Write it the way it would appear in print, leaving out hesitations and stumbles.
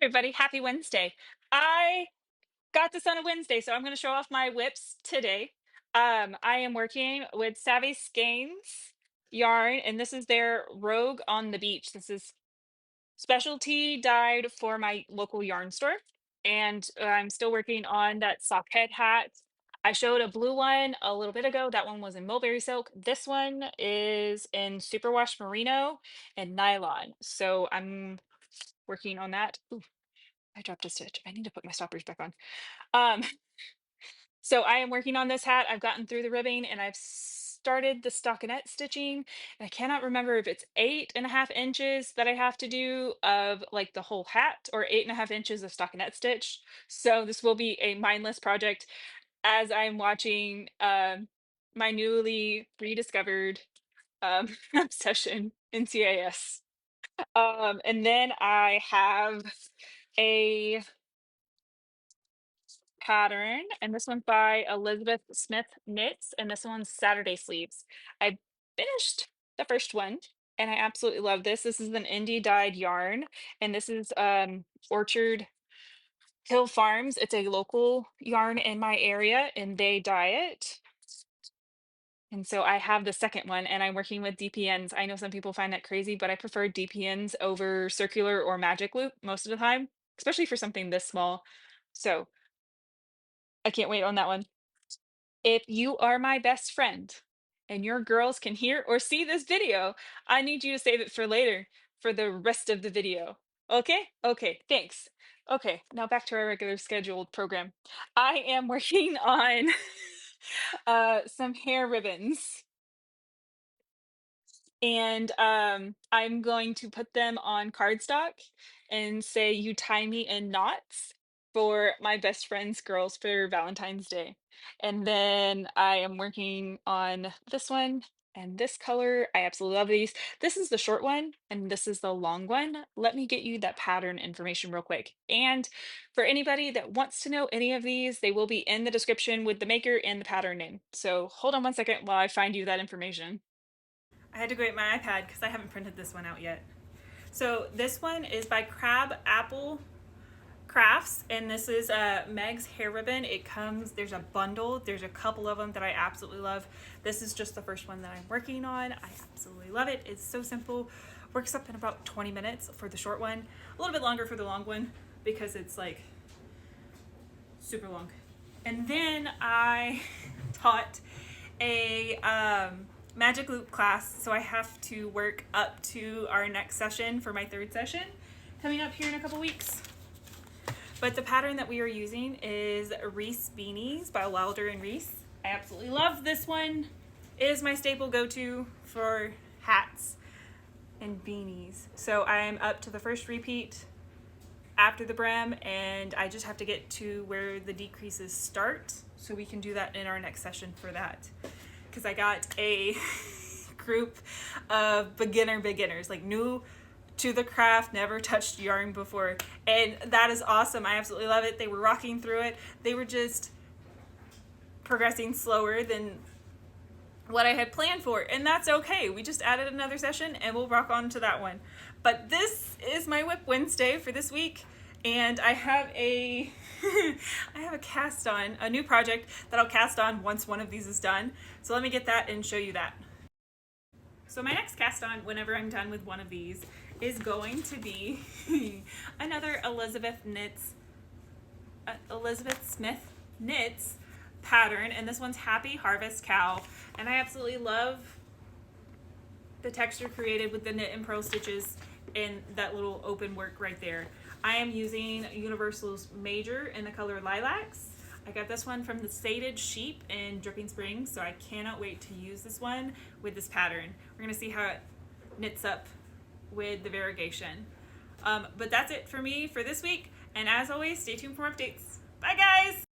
Everybody, happy Wednesday. I got this on a Wednesday, so I'm going to show off my whips today. I am working with Savvy Skeins yarn, and this is their Rogue on the Beach. This is specialty dyed for my local yarn store. And I'm still working on that Sockhead hat. I showed a blue one a little bit ago. That one was in mulberry silk. This one is in superwash merino and nylon. So I'm working on that. I dropped a stitch. I need to put my stoppers back on. Um, so I am working on this hat. I've gotten through the ribbing and I've started the stockinette stitching. And I cannot remember if it's 8.5 inches that I have to do of like the whole hat or 8.5 inches of stockinette stitch. So this will be a mindless project as I'm watching my newly rediscovered obsession in CAS. And then I have a pattern, and this one's by Elizabeth Smith Knits, and this one's Saturday Sleeves. I finished the first one, and I absolutely love this. This is an indie dyed yarn, and this is Orchard Hill Farms. It's a local yarn in my area, and they dye it. And so I have the second one, and I'm working with DPNs. I know some people find that crazy, but I prefer DPNs over circular or magic loop most of the time, especially for something this small. So I can't wait on that one. If you are my best friend and your girls can hear or see this video, I need you to save it for later for the rest of the video. Okay? Okay, thanks. Okay, now back to our regular scheduled program. I am working on some hair ribbons and I'm going to put them on cardstock and say you tie me in knots for my best friend's girls for Valentine's Day. And then I am working on this one and this color. I absolutely love these. This is the short one and this is the long one. Let me get you that pattern information real quick. And for anybody that wants to know any of these, they will be in the description with the maker and the pattern name. So hold on one second while I find you that information. I had to go get my iPad because I haven't printed this one out yet. So this one is by Crab Apple Crafts, and this is Meg's hair ribbon. It comes, there's a bundle, there's a couple of them that I absolutely love. This is just the first one that I'm working on. I absolutely love it. It's so simple, works up in about 20 minutes for the short one, a little bit longer for the long one because it's like super long. And then I taught a magic loop class, so I have to work up to our next session for my third session coming up here in a couple weeks. But the pattern that we are using is Rhys Beanies by Wilder and Rhys. I absolutely love this one. It is my staple go-to for hats and beanies. So I'm up to the first repeat after the brim, and I just have to get to where the decreases start, so we can do that in our next session for that. Because I got a group of beginners, like new to the craft, never touched yarn before, and that is awesome. I absolutely love it. They were rocking through it. They were just progressing slower than what I had planned for, and that's okay. We just added another session and we'll rock on to that one. But this is my WIP Wednesday for this week, and I have a I have a cast on, a new project that I'll cast on once one of these is done. So let me get that and show you that. So my next cast on, whenever I'm done with one of these, is going to be another Elizabeth Smith Knits pattern, and this one's Happy Harvest Cowl, and I absolutely love the texture created with the knit and purl stitches and that little open work right there. I am using Universal's Major in the color Lilacs. I got this one from the Sated Sheep in Dripping Springs, so I cannot wait to use this one with this pattern. We're gonna see how it knits up with the variegation. But that's it for me for this week, and as always, stay tuned for more updates. Bye guys!